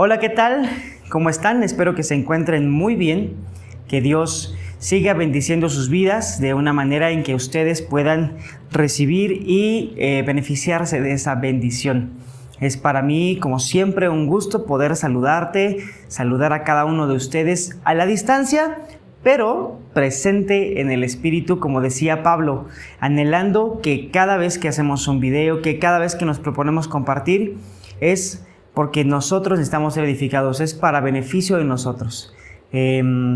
Hola, ¿qué tal? ¿Cómo están? Espero que se encuentren muy bien, que Dios siga bendiciendo sus vidas de una manera en que ustedes puedan recibir y beneficiarse de esa bendición. Es para mí, como siempre, un gusto poder saludar a cada uno de ustedes a la distancia, pero presente en el Espíritu, como decía Pablo, anhelando que cada vez que hacemos un video, que cada vez que nos proponemos compartir, es porque nosotros necesitamos ser edificados, es para beneficio de nosotros. Pues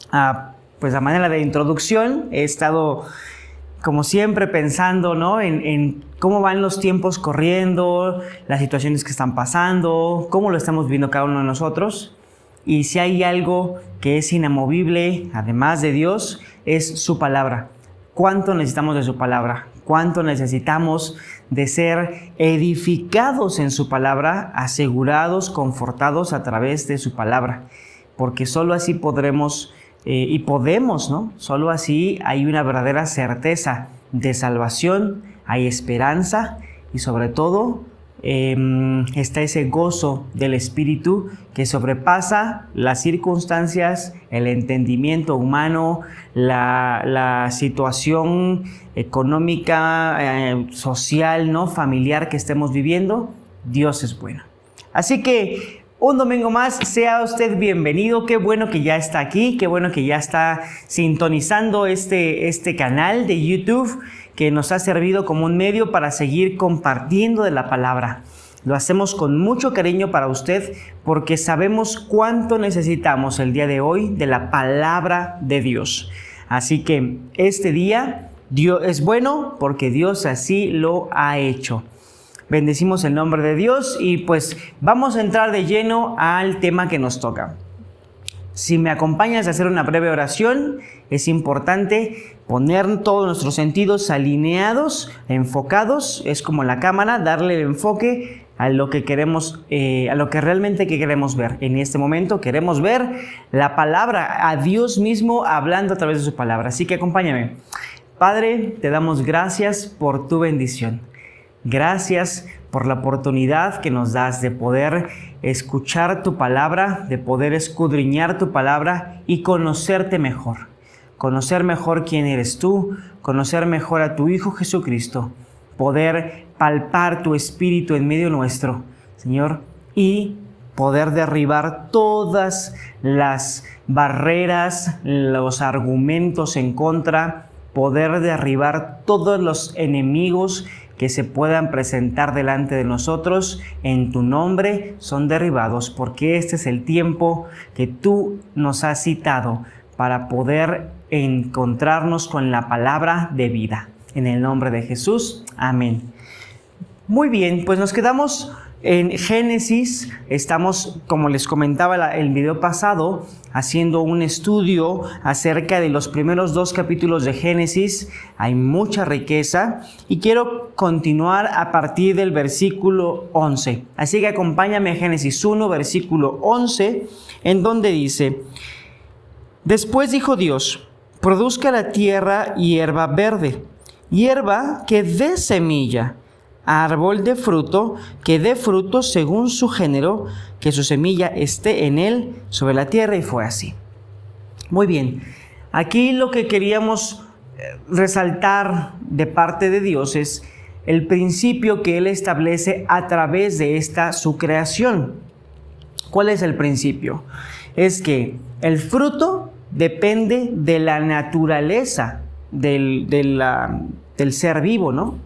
a manera de introducción, he estado como siempre pensando, ¿no? en cómo van los tiempos corriendo, las situaciones que están pasando, cómo lo estamos viviendo cada uno de nosotros. Y si hay algo que es inamovible, además de Dios, es su palabra. ¿Cuánto necesitamos de su palabra? ¿Cuánto necesitamos de ser edificados en su palabra, asegurados, confortados a través de su palabra? Porque solo así podremos y podemos, ¿no? Solo así hay una verdadera certeza de salvación, hay esperanza y sobre todo está ese gozo del Espíritu que sobrepasa las circunstancias, el entendimiento humano, la situación económica, social, ¿no? Familiar que estemos viviendo. Dios es bueno. Así que un domingo más, sea usted bienvenido. Qué bueno que ya está aquí, qué bueno que ya está sintonizando este canal de YouTube que nos ha servido como un medio para seguir compartiendo de la palabra. Lo hacemos con mucho cariño para usted porque sabemos cuánto necesitamos el día de hoy de la palabra de Dios. Así que este día Dios es bueno porque Dios así lo ha hecho. Bendecimos el nombre de Dios y pues vamos a entrar de lleno al tema que nos toca. Si me acompañas a hacer una breve oración, es importante poner todos nuestros sentidos alineados, enfocados, es como la cámara, darle el enfoque a lo que queremos, a lo que realmente queremos ver. En este momento queremos ver la palabra, a Dios mismo hablando a través de su palabra. Así que acompáñame. Padre, te damos gracias por tu bendición. Gracias por la oportunidad que nos das de poder escuchar tu palabra, de poder escudriñar tu palabra y conocerte mejor. Conocer mejor quién eres tú, conocer mejor a tu Hijo Jesucristo, poder palpar tu Espíritu en medio nuestro, Señor, y poder derribar todas las barreras, los argumentos en contra, poder derribar todos los enemigos que se puedan presentar delante de nosotros en tu nombre son derribados, porque este es el tiempo que tú nos has citado para poder encontrarnos con la palabra de vida. En el nombre de Jesús, amén. Muy bien, pues nos quedamos en Génesis. Estamos, como les comentaba el video pasado, haciendo un estudio acerca de los primeros 2 capítulos de Génesis. Hay mucha riqueza y quiero continuar a partir del versículo 11. Así que acompáñame a Génesis 1, versículo 11, en donde dice: Después dijo Dios, produzca la tierra hierba verde, hierba que dé semilla, árbol de fruto que dé fruto según su género, que su semilla esté en él sobre la tierra. Y fue así. Muy bien, aquí lo que queríamos resaltar de parte de Dios es el principio que Él establece a través de esta su creación. ¿Cuál es el principio? Es que el fruto depende de la naturaleza del ser vivo, ¿no?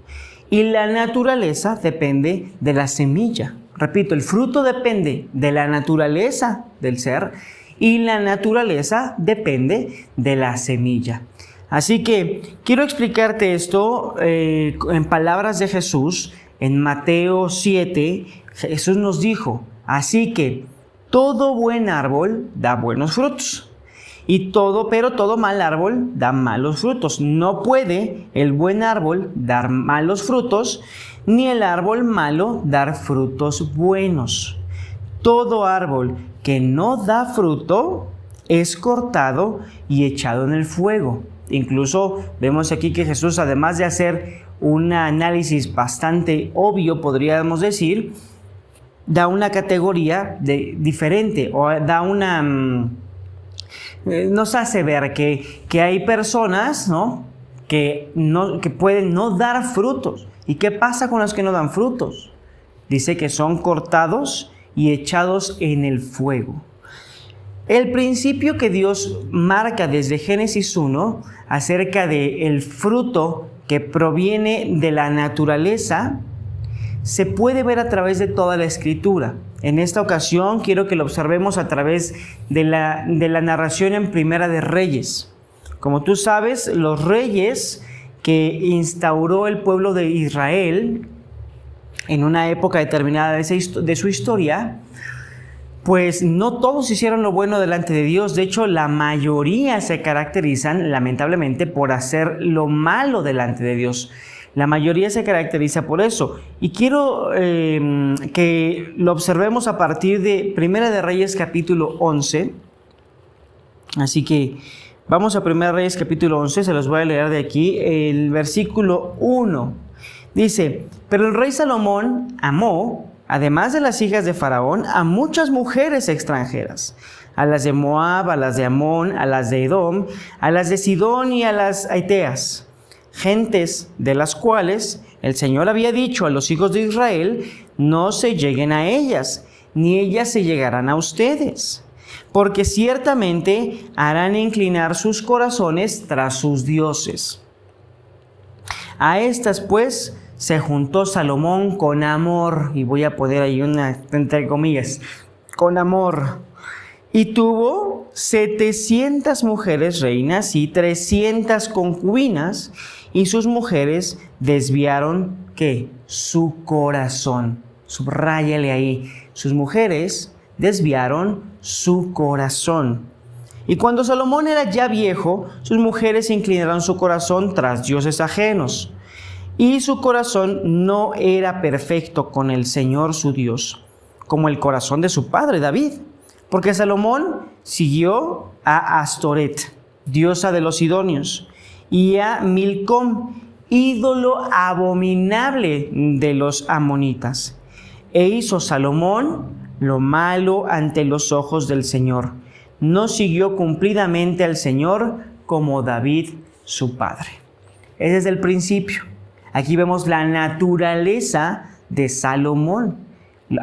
Y la naturaleza depende de la semilla. Repito, el fruto depende de la naturaleza del ser y la naturaleza depende de la semilla. Así que quiero explicarte esto en palabras de Jesús. En Mateo 7, Jesús nos dijo: así que todo buen árbol da buenos frutos. Pero todo mal árbol da malos frutos. No puede el buen árbol dar malos frutos, ni el árbol malo dar frutos buenos. Todo árbol que no da fruto es cortado y echado en el fuego. Incluso vemos aquí que Jesús, además de hacer un análisis bastante obvio, podríamos decir, da una categoría diferente o da una... nos hace ver que hay personas, ¿no? Que pueden no dar frutos. ¿Y qué pasa con los que no dan frutos? Dice que son cortados y echados en el fuego. El principio que Dios marca desde Génesis 1 acerca del fruto que proviene de la naturaleza se puede ver a través de toda la Escritura. En esta ocasión quiero que lo observemos a través de la narración en Primera de Reyes. Como tú sabes, los reyes que instauró el pueblo de Israel en una época determinada de su historia, pues no todos hicieron lo bueno delante de Dios. De hecho, la mayoría se caracterizan, lamentablemente, por hacer lo malo delante de Dios. La mayoría se caracteriza por eso. Y quiero que lo observemos a partir de Primera de Reyes capítulo 11. Así que vamos a Primera de Reyes capítulo 11, se los voy a leer de aquí, el versículo 1. Dice: pero el rey Salomón amó, además de las hijas de Faraón, a muchas mujeres extranjeras, a las de Moab, a las de Amón, a las de Edom, a las de Sidón y a las Aiteas, gentes de las cuales el Señor había dicho a los hijos de Israel: no se lleguen a ellas, ni ellas se llegarán a ustedes, porque ciertamente harán inclinar sus corazones tras sus dioses. A estas pues se juntó Salomón con amor, y voy a poner ahí una entre comillas, con amor, y tuvo 700 mujeres reinas y 300 concubinas, y sus mujeres desviaron, ¿qué? Su corazón. Subráyale ahí, sus mujeres desviaron su corazón. Y cuando Salomón era ya viejo, sus mujeres inclinaron su corazón tras dioses ajenos, y su corazón no era perfecto con el Señor su Dios, como el corazón de su padre David, porque Salomón siguió a Astoret, diosa de los sidonios, y a Milcom, ídolo abominable de los amonitas. E hizo Salomón lo malo ante los ojos del Señor. No siguió cumplidamente al Señor como David su padre. Ese es el principio. Aquí vemos la naturaleza de Salomón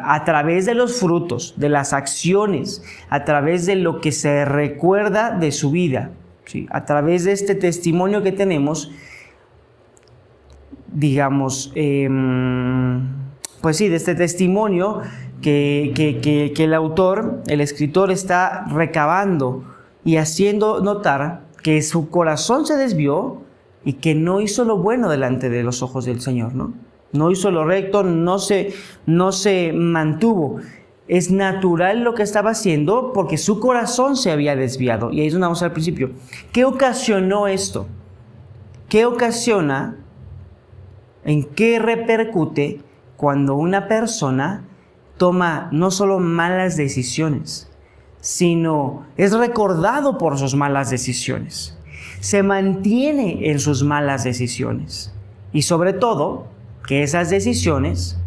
a través de los frutos, de las acciones, a través de lo que se recuerda de su vida, ¿sí? A través de este testimonio que tenemos, digamos, pues sí, de este testimonio que el autor, el escritor, está recabando y haciendo notar que su corazón se desvió y que no hizo lo bueno delante de los ojos del Señor, ¿no? No hizo lo recto, no se mantuvo. Es natural lo que estaba haciendo porque su corazón se había desviado. Y ahí es donde vamos al principio. ¿Qué ocasionó esto? ¿Qué ocasiona? ¿En qué repercute cuando una persona toma no solo malas decisiones, sino es recordado por sus malas decisiones? Se mantiene en sus malas decisiones. Y sobre todo, que esas decisiones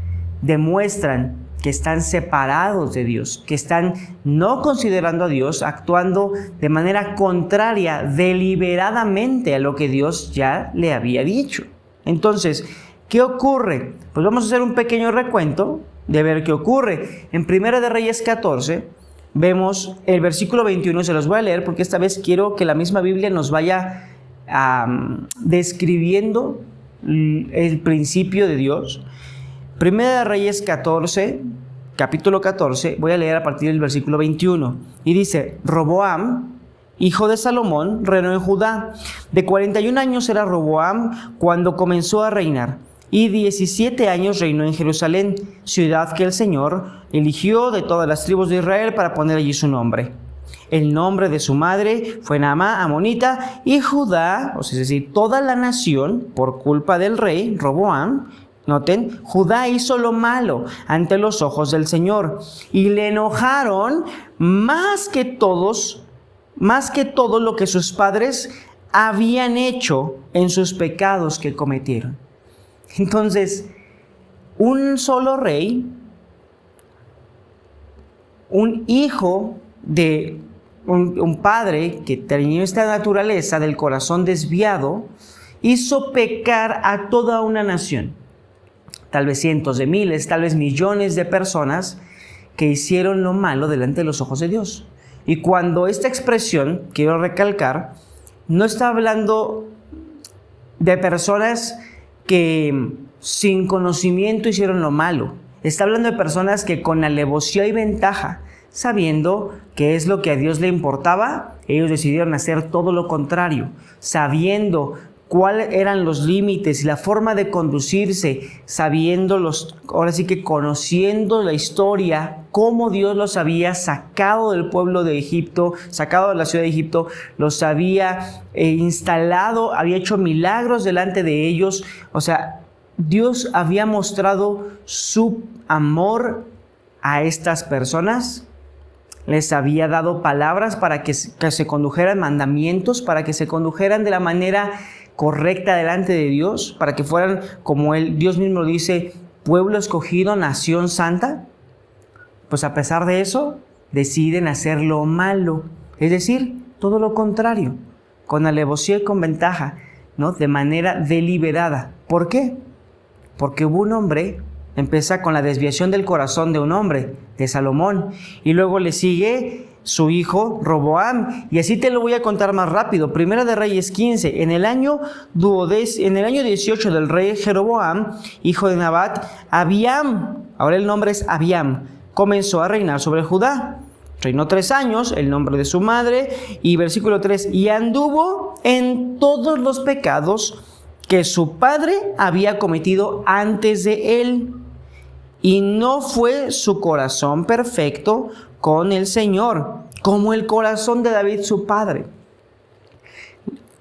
demuestran que están separados de Dios, que están no considerando a Dios, actuando de manera contraria deliberadamente a lo que Dios ya le había dicho. Entonces, ¿qué ocurre? Pues vamos a hacer un pequeño recuento de ver qué ocurre. En Primera de Reyes 14, vemos el versículo 21, se los voy a leer porque esta vez quiero que la misma Biblia nos vaya describiendo el principio de Dios. Primera de Reyes 14, capítulo 14, voy a leer a partir del versículo 21. Y dice: Roboam, hijo de Salomón, reinó en Judá. De 41 años era Roboam cuando comenzó a reinar, y 17 años reinó en Jerusalén, ciudad que el Señor eligió de todas las tribus de Israel para poner allí su nombre. El nombre de su madre fue Naamá, amonita, y Judá, o sea, es decir, toda la nación, por culpa del rey Roboam, noten, Judá hizo lo malo ante los ojos del Señor, y le enojaron más que todo lo que sus padres habían hecho en sus pecados que cometieron. Entonces, un solo rey un hijo de un padre que tenía esta naturaleza del corazón desviado, hizo pecar a toda una nación. Tal vez cientos de miles, tal vez millones de personas que hicieron lo malo delante de los ojos de Dios. Y cuando esta expresión, quiero recalcar, no está hablando de personas que sin conocimiento hicieron lo malo. Está hablando de personas que con alevosía y ventaja, sabiendo qué es lo que a Dios le importaba, ellos decidieron hacer todo lo contrario, sabiendo cuáles eran los límites y la forma de conducirse, ahora sí que conociendo la historia, cómo Dios los había sacado del pueblo de Egipto, sacado de la ciudad de Egipto, los había instalado, había hecho milagros delante de ellos. O sea, Dios había mostrado su amor a estas personas, les había dado palabras para que se condujeran, mandamientos para que se condujeran de la manera correcta delante de Dios, para que fueran, como Dios mismo dice, pueblo escogido, nación santa. Pues a pesar de eso, deciden hacer lo malo, es decir, todo lo contrario, con alevosía y con ventaja, ¿no? De manera deliberada. ¿Por qué? Porque hubo un hombre, empieza con la desviación del corazón de un hombre, de Salomón, y luego le sigue su hijo Roboam, y así te lo voy a contar más rápido. Primera de Reyes 15, en el año 18 del rey Jeroboam, hijo de Nabat, Abiam, ahora el nombre es Abiam, comenzó a reinar sobre Judá. Reinó 3 años, el nombre de su madre, y versículo 3, y anduvo en todos los pecados que su padre había cometido antes de él, y no fue su corazón perfecto con el Señor, como el corazón de David su padre.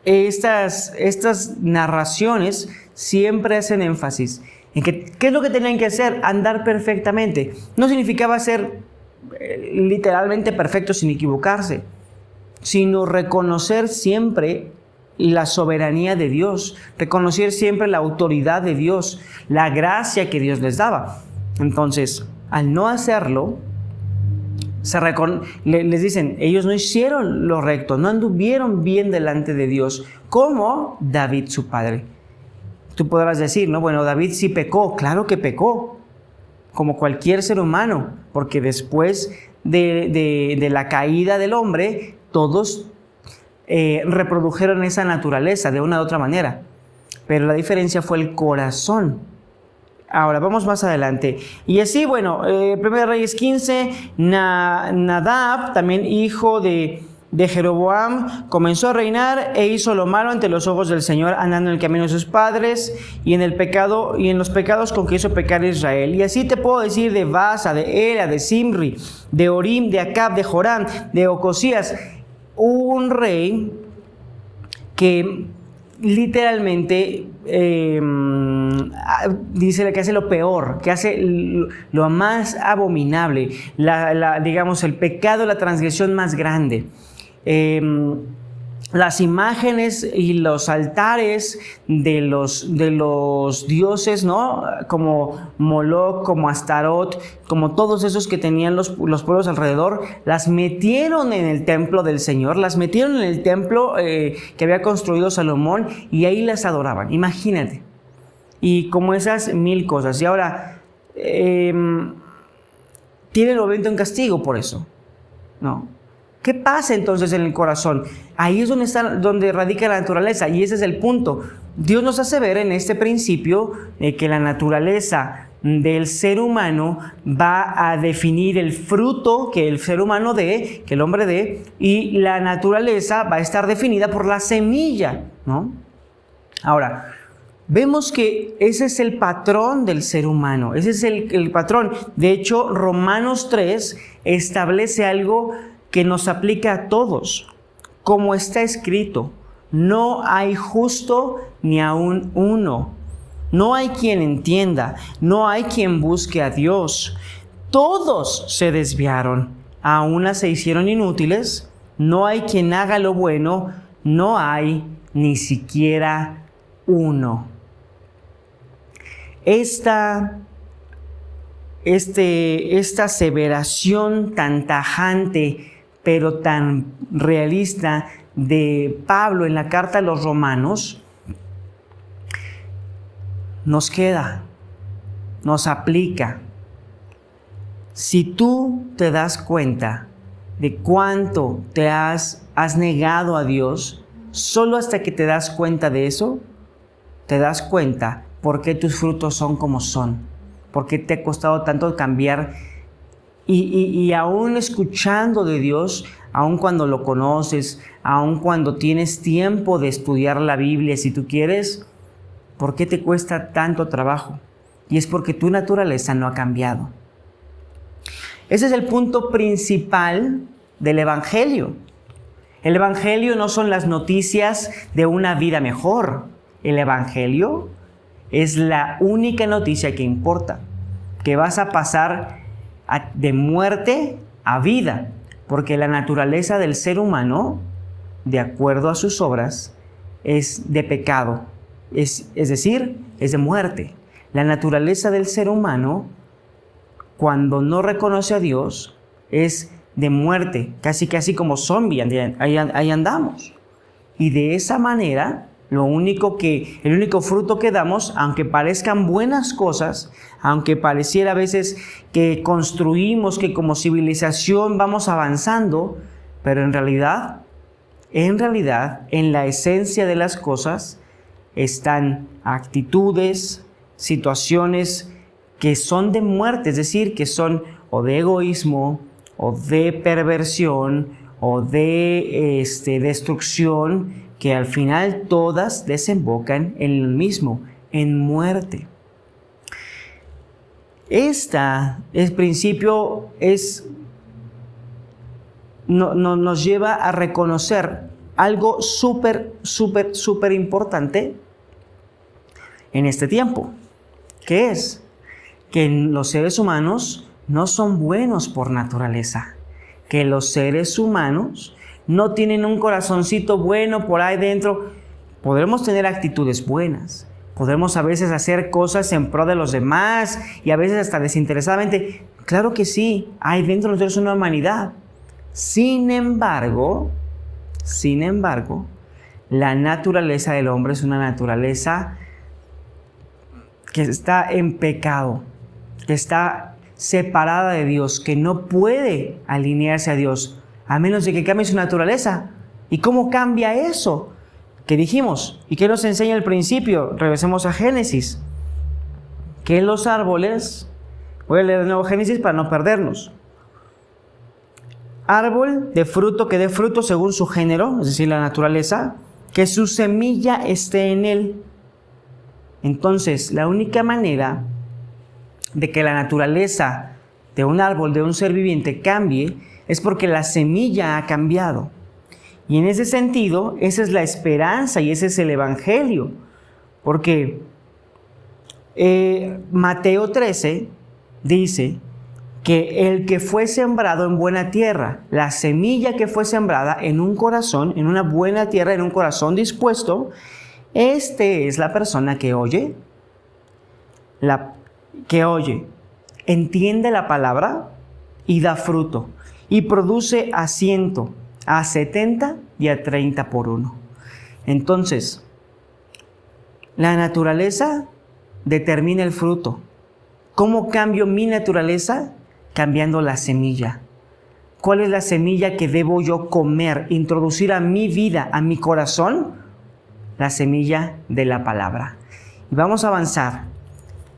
Estas narraciones siempre hacen énfasis en que ¿qué es lo que tenían que hacer? Andar perfectamente. No significaba ser literalmente perfecto sin equivocarse, sino reconocer siempre la soberanía de Dios, reconocer siempre la autoridad de Dios, la gracia que Dios les daba. Entonces, al no hacerlo, les dicen, ellos no hicieron lo recto, no anduvieron bien delante de Dios, como David su padre. Tú podrás decir, no, bueno, David sí pecó. Claro que pecó, como cualquier ser humano, porque después de la caída del hombre, todos reprodujeron esa naturaleza de una u otra manera, pero la diferencia fue el corazón. Ahora, vamos más adelante. Y así, bueno, 1 Reyes 15, Nadab, también hijo de Jeroboam, comenzó a reinar e hizo lo malo ante los ojos del Señor, andando en el camino de sus padres y en los pecados con que hizo pecar a Israel. Y así te puedo decir de Basa, de Ela, de Simri, de Orim, de Acab, de Joram, de Ocosías, un rey que literalmente dice que hace lo peor, que hace lo más abominable, digamos el pecado, la transgresión más grande. Las imágenes y los altares de los dioses, ¿no? Como Moloch, como Astarot, como todos esos que tenían los pueblos alrededor, las metieron en el templo del Señor, las metieron en el templo que había construido Salomón, y ahí las adoraban. Imagínate. Y como esas 1000 cosas. Y ahora, tienen obviamente un castigo por eso, ¿no? ¿Qué pasa entonces en el corazón? Ahí es donde radica la naturaleza, y ese es el punto. Dios nos hace ver en este principio que la naturaleza del ser humano va a definir el fruto que el ser humano dé, que el hombre dé, y la naturaleza va a estar definida por la semilla, ¿no? Ahora, vemos que ese es el patrón del ser humano, ese es el patrón. De hecho, Romanos 3 establece algo que nos aplica a todos, como está escrito: no hay justo ni aun uno, no hay quien entienda, no hay quien busque a Dios. Todos se desviaron, a una se hicieron inútiles, no hay quien haga lo bueno, no hay ni siquiera uno. Esta esta aseveración tan tajante, pero tan realista de Pablo en la carta a los Romanos, nos queda, nos aplica. Si tú te das cuenta de cuánto te has negado a Dios, solo hasta que te das cuenta de eso, te das cuenta por qué tus frutos son como son, por qué te ha costado tanto cambiar. Y aún escuchando de Dios, aún cuando lo conoces, aún cuando tienes tiempo de estudiar la Biblia, si tú quieres, ¿por qué te cuesta tanto trabajo? Y es porque tu naturaleza no ha cambiado. Ese es el punto principal del Evangelio. El Evangelio no son las noticias de una vida mejor. El Evangelio es la única noticia que importa, que vas a pasar de muerte a vida, porque la naturaleza del ser humano, de acuerdo a sus obras, es de pecado, es decir, es de muerte. La naturaleza del ser humano, cuando no reconoce a Dios, es de muerte, casi como zombie, ahí andamos. Y de esa manera, el único fruto que damos, aunque parezcan buenas cosas, aunque pareciera a veces que construimos, que como civilización vamos avanzando, pero en realidad, en la esencia de las cosas, están actitudes, situaciones que son de muerte, es decir, que son o de egoísmo, o de perversión, o de destrucción, que al final todas desembocan en el mismo, en muerte. El principio nos lleva a reconocer algo súper importante en este tiempo, que es que los seres humanos no son buenos por naturaleza, que los seres humanos no tienen un corazoncito bueno por ahí dentro. Podremos tener actitudes buenas, podremos a veces hacer cosas en pro de los demás y a veces hasta desinteresadamente. Claro que sí, hay dentro de nosotros una humanidad. Sin embargo, la naturaleza del hombre es una naturaleza que está en pecado, que está separada de Dios, que no puede alinearse a Dios, a menos de que cambie su naturaleza. ¿Y cómo cambia eso? ¿Qué dijimos? ¿Y qué nos enseña el principio? Regresemos a Génesis. Que los árboles, voy a leer de nuevo Génesis para no perdernos. Árbol de fruto que dé fruto según su género, es decir, la naturaleza, que su semilla esté en él. Entonces, la única manera de que la naturaleza de un árbol, de un ser viviente, cambie, es porque la semilla ha cambiado. Y en ese sentido, esa es la esperanza y ese es el Evangelio. Porque Mateo 13 dice que el que fue sembrado en buena tierra, la semilla que fue sembrada en un corazón, en una buena tierra, en un corazón dispuesto, es la persona que oye, entiende la palabra y da fruto, y produce a 100, a 70 y a 30 por uno. Entonces, la naturaleza determina el fruto. ¿Cómo cambio mi naturaleza? Cambiando la semilla. ¿Cuál es la semilla que debo yo comer, introducir a mi vida, a mi corazón? La semilla de la palabra. Y vamos a avanzar.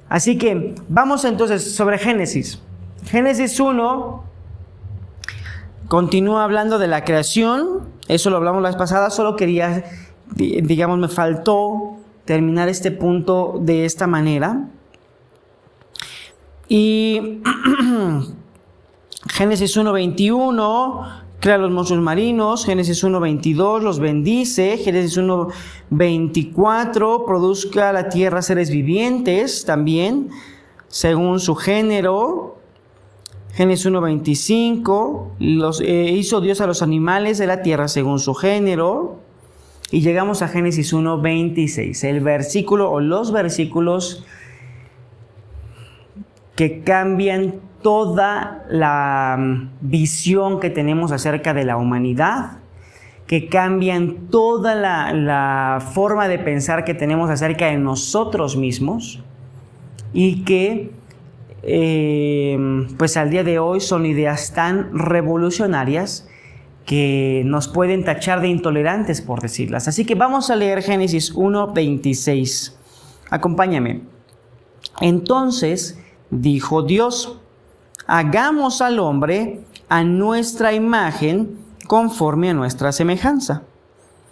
Así que vamos entonces sobre Génesis. Génesis 1 continúa hablando de la creación. Eso lo hablamos la vez pasada. Solo quería, me faltó terminar este punto de esta manera. Y Génesis 1:21 crea los monstruos marinos. Génesis 1:22 los bendice. Génesis 1:24 produzca la tierra seres vivientes también según su género. Génesis 1:25 hizo Dios a los animales de la tierra según su género. Y llegamos a Génesis 1:26, el versículo o los versículos que cambian toda la visión que tenemos acerca de la humanidad, que cambian toda la forma de pensar que tenemos acerca de nosotros mismos y que pues al día de hoy son ideas tan revolucionarias que nos pueden tachar de intolerantes, por decirlas. Así que vamos a leer Génesis 1:26. Acompáñame. Entonces dijo Dios: hagamos al hombre a nuestra imagen, conforme a nuestra semejanza,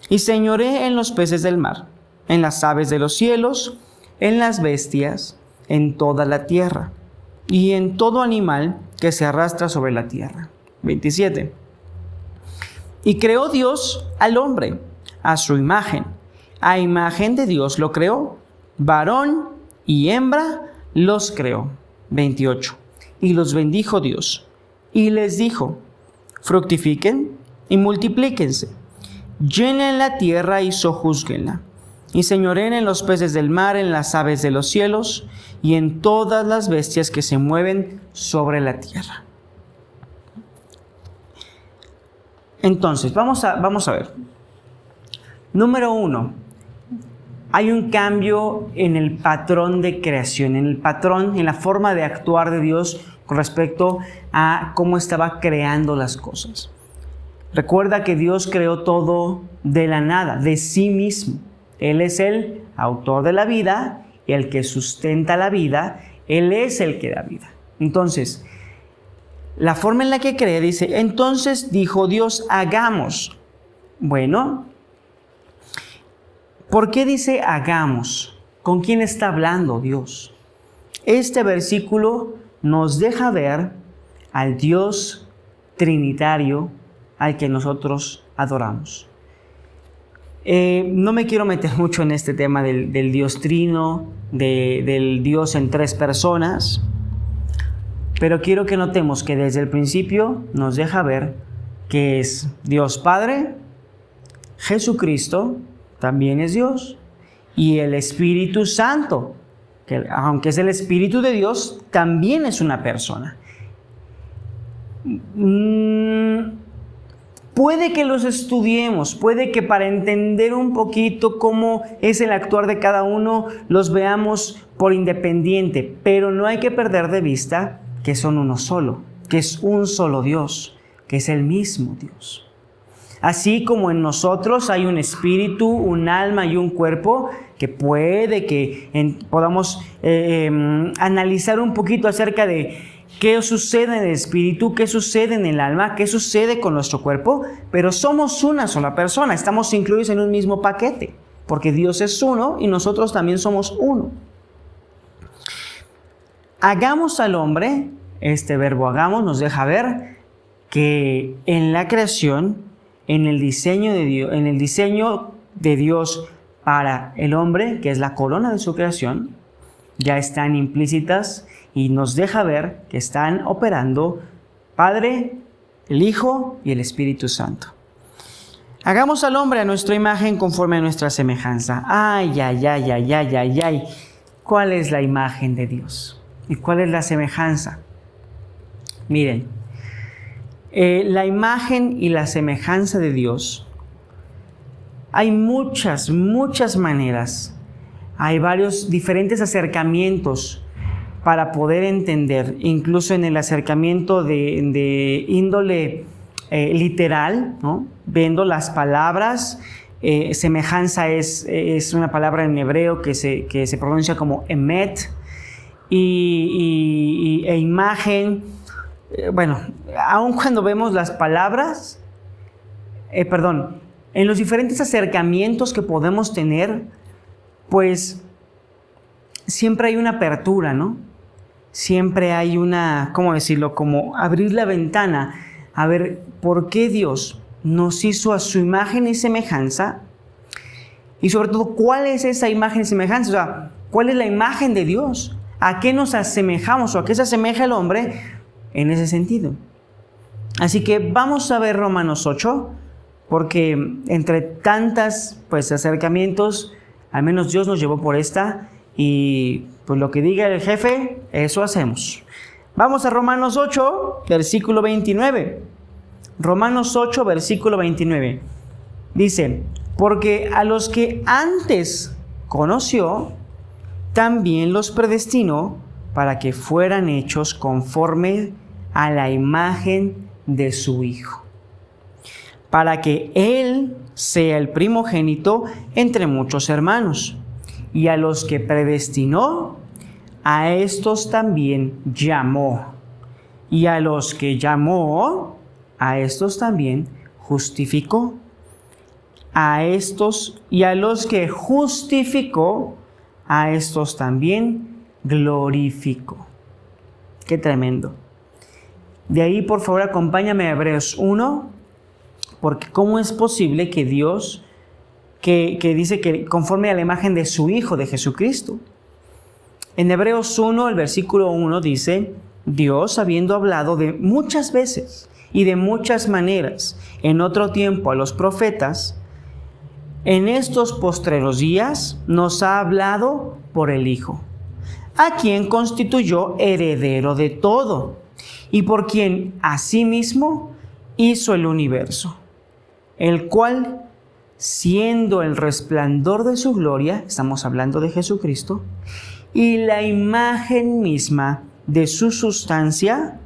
y señoree en los peces del mar, en las aves de los cielos, en las bestias, en toda la tierra, y en todo animal que se arrastra sobre la tierra. 27. Y creó Dios al hombre a su imagen. A imagen de Dios lo creó, varón y hembra los creó. 28. Y los bendijo Dios, y les dijo: fructifiquen y multiplíquense, llenen la tierra y sojúzguenla, y señoreen en los peces del mar, en las aves de los cielos, y en todas las bestias que se mueven sobre la tierra. Entonces, vamos a ver. Número 1. Hay un cambio en el patrón de creación, en el patrón, en la forma de actuar de Dios con respecto a cómo estaba creando las cosas. Recuerda que Dios creó todo de la nada, de sí mismo. Él es el autor de la vida, el que sustenta la vida, Él es el que da vida. Entonces, la forma en la que crea dice: entonces dijo Dios, hagamos. Bueno, ¿por qué dice hagamos? ¿Con quién está hablando Dios? Este versículo nos deja ver al Dios trinitario al que nosotros adoramos. No me quiero meter mucho en este tema del Dios trino, del Dios en tres personas, pero quiero que notemos que desde el principio nos deja ver que es Dios Padre, Jesucristo también es Dios, y el Espíritu Santo, que aunque es el Espíritu de Dios, también es una persona. Puede que los estudiemos, puede que para entender un poquito cómo es el actuar de cada uno, los veamos por independiente, pero no hay que perder de vista que son uno solo, que es un solo Dios, que es el mismo Dios. Así como en nosotros hay un espíritu, un alma y un cuerpo, que puede que podamos analizar un poquito acerca de qué sucede en el espíritu, qué sucede en el alma, qué sucede con nuestro cuerpo, pero somos una sola persona, estamos incluidos en un mismo paquete, porque Dios es uno y nosotros también somos uno. Hagamos al hombre, este verbo hagamos nos deja ver que en la creación, en el diseño de Dios para el hombre, que es la corona de su creación, ya están implícitas y nos deja ver que están operando Padre, el Hijo y el Espíritu Santo. Hagamos al hombre a nuestra imagen conforme a nuestra semejanza. Ay, ay, ay, ay, ay, ay, ay. ¿Cuál es la imagen de Dios? ¿Y cuál es la semejanza? Miren, la imagen y la semejanza de Dios, hay muchas maneras. Hay varios diferentes acercamientos para poder entender, incluso en el acercamiento de índole literal, ¿no? Viendo las palabras, semejanza es una palabra en hebreo que se pronuncia como emet, e imagen. Bueno, aun cuando vemos las palabras, en los diferentes acercamientos que podemos tener, pues siempre hay una apertura, ¿no? Siempre hay una, ¿cómo decirlo? Como abrir la ventana a ver por qué Dios nos hizo a su imagen y semejanza, y sobre todo, ¿cuál es esa imagen y semejanza? O sea, ¿cuál es la imagen de Dios? ¿A qué nos asemejamos o a qué se asemeja el hombre en ese sentido? Así que vamos a ver Romanos 8, porque entre tantas acercamientos, al menos Dios nos llevó por esta, y pues lo que diga el jefe, eso hacemos. Vamos a Romanos 8, versículo 29. Romanos 8, versículo 29. Dice, porque a los que antes conoció, también los predestinó para que fueran hechos conforme a la imagen de su Hijo, para que Él sea el primogénito entre muchos hermanos. Y a los que predestinó, a estos también llamó. Y a los que llamó, a estos también justificó. A estos y a los que justificó, a estos también glorificó. Qué tremendo. De ahí, por favor, acompáñame a Hebreos 1, porque ¿cómo es posible que Dios, que dice que conforme a la imagen de su Hijo, de Jesucristo? En Hebreos 1, el versículo 1 dice, Dios, habiendo hablado de muchas veces y de muchas maneras en otro tiempo a los profetas, en estos postreros días nos ha hablado por el Hijo, a quien constituyó heredero de todo y por quien asimismo hizo el universo, el cual, siendo el resplandor de su gloria, estamos hablando de Jesucristo, y la imagen misma de su sustancia,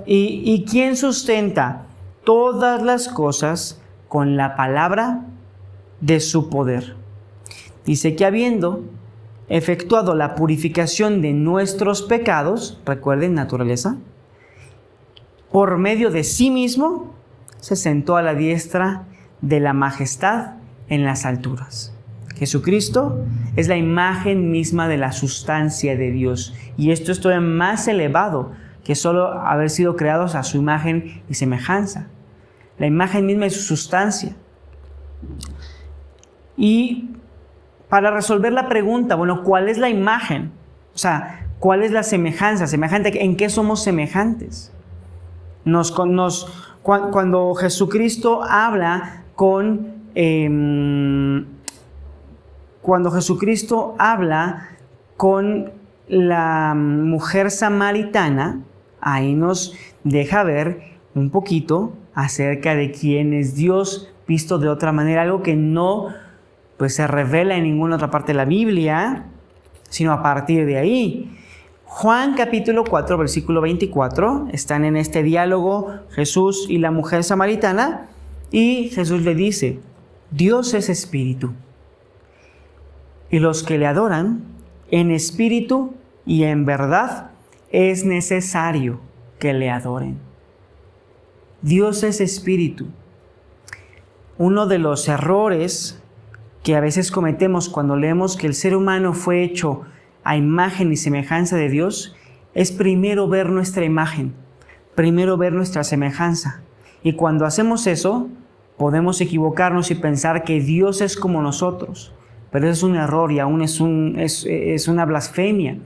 y quien sustenta todas las cosas con la palabra de su poder. Dice que habiendo efectuado la purificación de nuestros pecados, recuerden, naturaleza, por medio de sí mismo, se sentó a la diestra de la majestad en las alturas. Jesucristo es la imagen misma de la sustancia de Dios, y esto es todavía más elevado que solo haber sido creados a su imagen y semejanza. La imagen misma de su sustancia. Y para resolver la pregunta, bueno, ¿cuál es la imagen? O sea, ¿cuál es la semejanza? ¿Semejante? ¿En qué somos semejantes? Cuando Jesucristo habla con la mujer samaritana, ahí nos deja ver un poquito acerca de quién es Dios visto de otra manera, algo que no se revela en ninguna otra parte de la Biblia, sino a partir de ahí. Juan capítulo 4, versículo 24, están en este diálogo Jesús y la mujer samaritana, y Jesús le dice, Dios es espíritu, y los que le adoran en espíritu y en verdad es necesario que le adoren. Dios es espíritu. Uno de los errores que a veces cometemos cuando leemos que el ser humano fue hecho a imagen y semejanza de Dios es primero ver nuestra imagen, primero ver nuestra semejanza. Y cuando hacemos eso, podemos equivocarnos y pensar que Dios es como nosotros. Pero eso es un error y aún es una blasfemia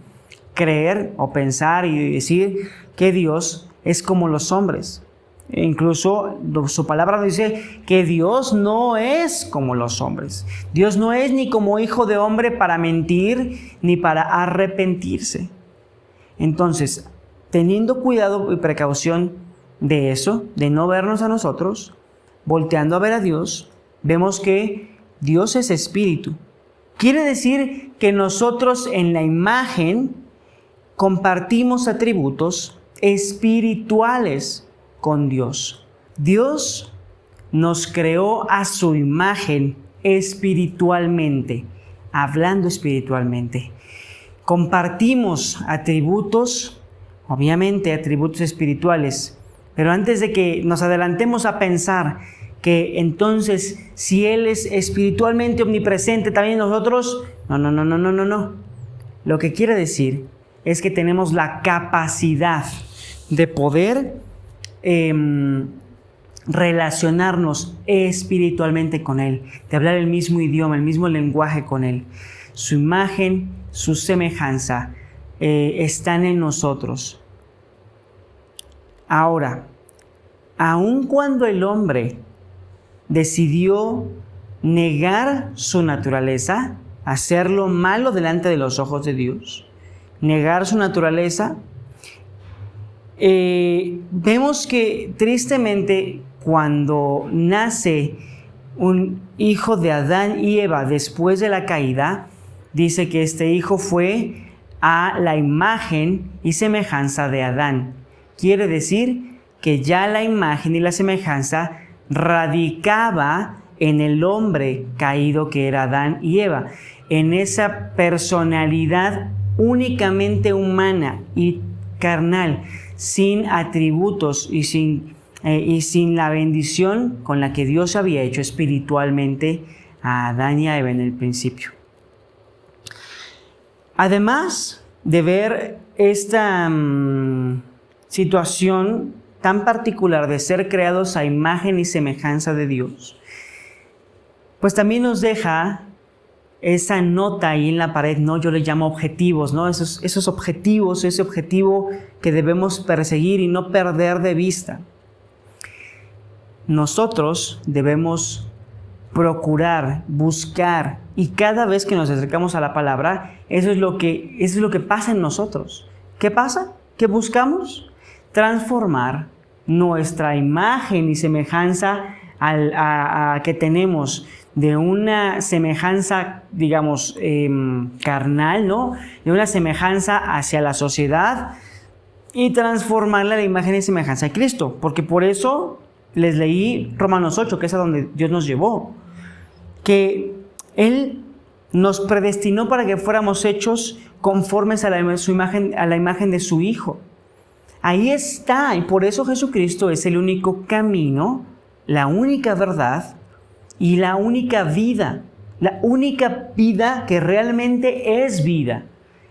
creer o pensar y decir que Dios es como los hombres. E incluso su palabra dice que Dios no es como los hombres. Dios no es ni como hijo de hombre para mentir ni para arrepentirse. Entonces, teniendo cuidado y precaución de eso, de no vernos a nosotros, volteando a ver a Dios, vemos que Dios es espíritu. Quiere decir que nosotros en la imagen compartimos atributos espirituales con Dios. Dios nos creó a su imagen espiritualmente, hablando espiritualmente. Compartimos atributos, obviamente atributos espirituales, pero antes de que nos adelantemos a pensar que entonces si Él es espiritualmente omnipresente, también nosotros, no. Lo que quiere decir es que tenemos la capacidad de poder relacionarnos espiritualmente con Él, de hablar el mismo idioma, el mismo lenguaje con Él. Su imagen, su semejanza están en nosotros. Ahora, aun cuando el hombre decidió negar su naturaleza, hacer lo malo delante de los ojos de Dios, negar su naturaleza. Vemos que tristemente cuando nace un hijo de Adán y Eva después de la caída, dice que este hijo fue a la imagen y semejanza de Adán. Quiere decir que ya la imagen y la semejanza radicaba en el hombre caído que era Adán y Eva, en esa personalidad únicamente humana y carnal, sin atributos y sin la bendición con la que Dios había hecho espiritualmente a Adán y a Eva en el principio. Además de ver esta situación tan particular de ser creados a imagen y semejanza de Dios, pues también nos deja esa nota ahí en la pared, ¿no? Yo le llamo objetivos, ¿no? Esos objetivos, ese objetivo que debemos perseguir y no perder de vista. Nosotros debemos procurar, buscar, y cada vez que nos acercamos a la palabra, eso es lo que pasa en nosotros. ¿Qué pasa? ¿Qué buscamos? Transformar nuestra imagen y semejanza a que tenemos de una semejanza, digamos, carnal, ¿no? De una semejanza hacia la sociedad y transformarla a la imagen y semejanza de Cristo. Porque por eso les leí Romanos 8, que es a donde Dios nos llevó. Que Él nos predestinó para que fuéramos hechos conformes a la imagen de su Hijo. Ahí está, y por eso Jesucristo es el único camino, la única verdad y la única vida que realmente es vida.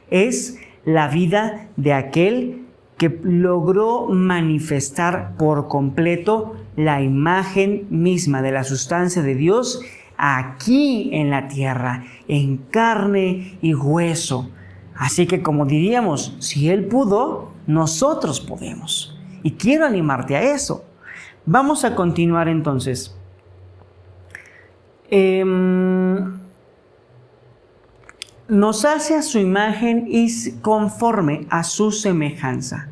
Es la vida de aquel que logró manifestar por completo la imagen misma de la sustancia de Dios aquí en la tierra, en carne y hueso. Así que, como diríamos, si Él pudo, nosotros podemos. Y quiero animarte a eso. Vamos a continuar entonces. Nos hace a su imagen y conforme a su semejanza.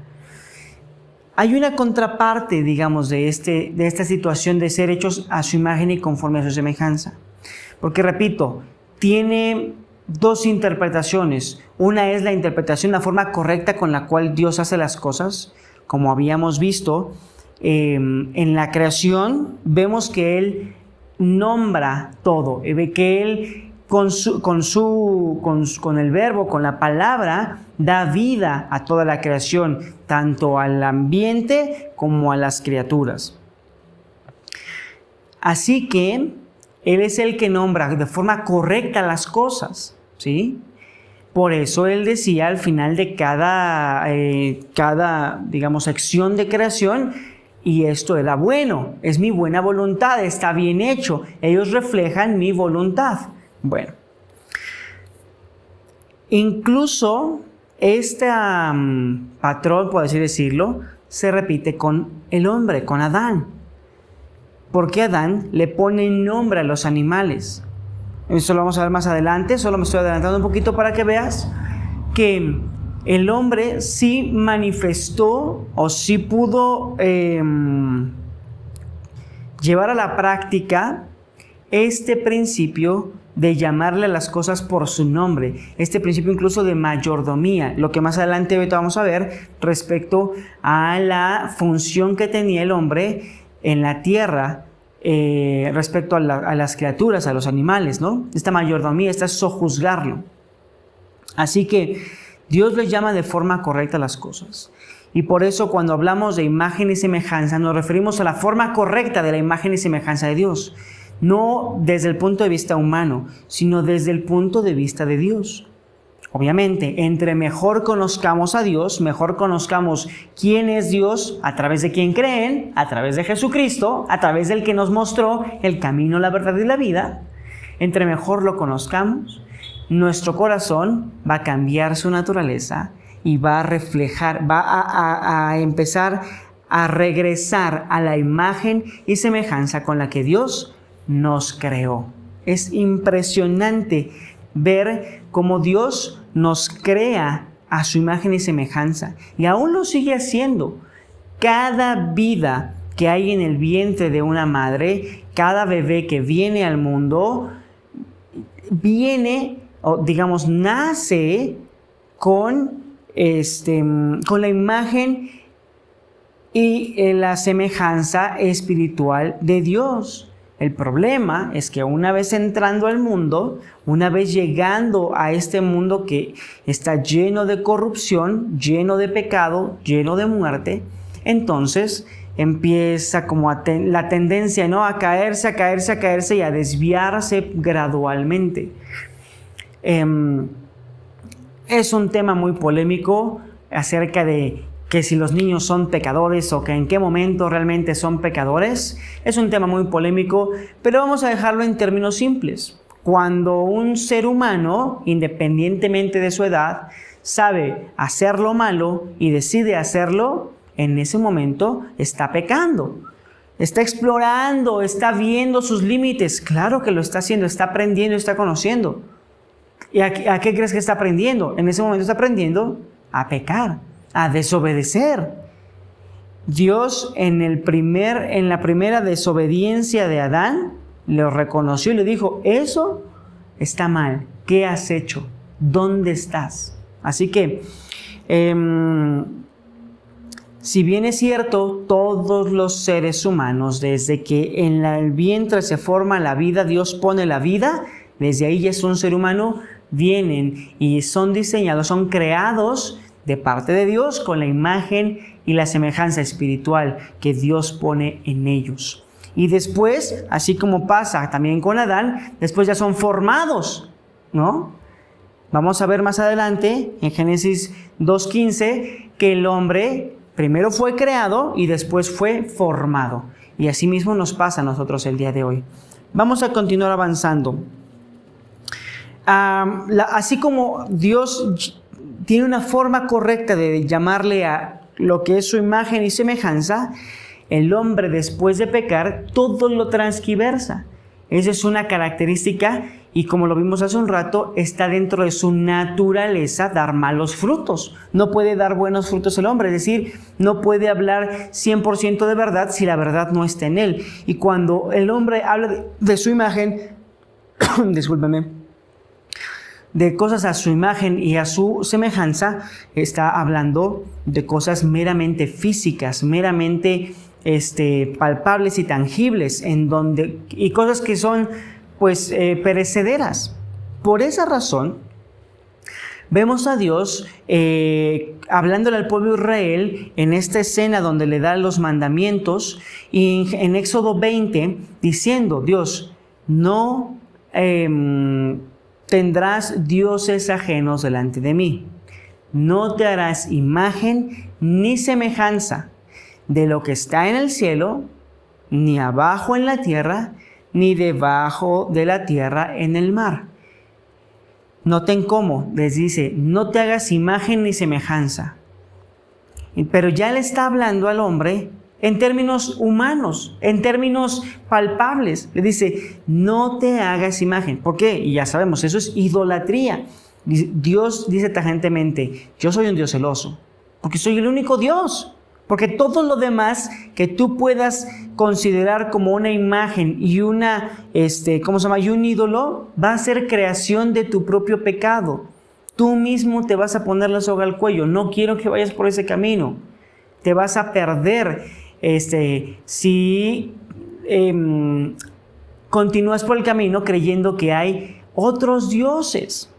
Hay una contraparte, digamos, de esta situación de ser hechos a su imagen y conforme a su semejanza. Porque, repito, tiene dos interpretaciones. Una es la interpretación, la forma correcta con la cual Dios hace las cosas. Como habíamos visto, en la creación vemos que Él nombra todo, que Él con el verbo, con la palabra, da vida a toda la creación, tanto al ambiente como a las criaturas. Así que Él es el que nombra de forma correcta las cosas, ¿sí? Por eso Él decía al final de cada digamos, sección de creación, y esto era bueno, es mi buena voluntad, está bien hecho, ellos reflejan mi voluntad. Bueno, incluso este patrón, por así decirlo, se repite con el hombre, con Adán. Porque Adán le pone nombre a los animales. Eso lo vamos a ver más adelante, solo me estoy adelantando un poquito para que veas que el hombre sí manifestó o sí pudo llevar a la práctica este principio de llamarle a las cosas por su nombre, este principio incluso de mayordomía, lo que más adelante ahorita vamos a ver respecto a la función que tenía el hombre en la tierra respecto a las criaturas, a los animales, ¿no? Esta mayordomía, esta sojuzgarlo. Así que Dios les llama de forma correcta las cosas. Y por eso cuando hablamos de imagen y semejanza, nos referimos a la forma correcta de la imagen y semejanza de Dios. No desde el punto de vista humano, sino desde el punto de vista de Dios. Obviamente, entre mejor conozcamos a Dios, mejor conozcamos quién es Dios, a través de quién creen, a través de Jesucristo, a través del que nos mostró el camino, la verdad y la vida, entre mejor lo conozcamos, nuestro corazón va a cambiar su naturaleza y va a reflejar, va a empezar a regresar a la imagen y semejanza con la que Dios nos creó. Es impresionante ver cómo Dios nos crea a su imagen y semejanza. Y aún lo sigue haciendo. Cada vida que hay en el vientre de una madre, cada bebé que viene al mundo, viene, o digamos, nace con la imagen y la semejanza espiritual de Dios. El problema es que una vez entrando al mundo, una vez llegando a este mundo que está lleno de corrupción, lleno de pecado, lleno de muerte, entonces empieza como la tendencia, ¿no?, a caerse y a desviarse gradualmente. Es un tema muy polémico acerca de que si los niños son pecadores o que en qué momento realmente son pecadores. Es un tema muy polémico, pero vamos a dejarlo en términos simples. Cuando un ser humano, independientemente de su edad, sabe hacer lo malo y decide hacerlo, en ese momento está pecando. Está explorando, está viendo sus límites. Claro que lo está haciendo, está aprendiendo, está conociendo. ¿Y a qué crees que está aprendiendo? En ese momento está aprendiendo a pecar, a desobedecer. Dios en la primera desobediencia de Adán lo reconoció y le dijo: eso está mal. ¿Qué has hecho? ¿Dónde estás? Así que, si bien es cierto, todos los seres humanos, desde que en el vientre se forma la vida, Dios pone la vida, desde ahí ya es un ser humano, vienen y son diseñados, son creados de parte de Dios con la imagen y la semejanza espiritual que Dios pone en ellos. Y después, así como pasa también con Adán, después ya son formados, ¿no? Vamos a ver más adelante, en Génesis 2:15, que el hombre primero fue creado y después fue formado. Y así mismo nos pasa a nosotros el día de hoy. Vamos a continuar avanzando. Así como Dios tiene una forma correcta de llamarle a lo que es su imagen y semejanza, el hombre después de pecar todo lo transgiversa. Esa es una característica y, como lo vimos hace un rato, está dentro de su naturaleza dar malos frutos. No puede dar buenos frutos el hombre, es decir, no puede hablar 100% de verdad si la verdad no está en él. Y cuando el hombre habla de su imagen, discúlpeme, de cosas a su imagen y a su semejanza, está hablando de cosas meramente físicas, meramente palpables y tangibles, y cosas que son perecederas. Por esa razón, vemos a Dios hablándole al pueblo de Israel en esta escena donde le da los mandamientos, y en Éxodo 20 diciendo: Dios, no tendrás dioses ajenos delante de mí. No te harás imagen ni semejanza de lo que está en el cielo, ni abajo en la tierra, ni debajo de la tierra en el mar. Noten cómo les dice: no te hagas imagen ni semejanza. Pero ya le está hablando al hombre en términos humanos, en términos palpables. Le dice: no te hagas imagen. ¿Por qué? Y ya sabemos, eso es idolatría. Dios dice tajantemente: yo soy un Dios celoso, porque soy el único Dios. Porque todo lo demás que tú puedas considerar como una imagen y y un ídolo, va a ser creación de tu propio pecado. Tú mismo te vas a poner la soga al cuello. No quiero que vayas por ese camino. Te vas a perder si continúas por el camino creyendo que hay otros dioses.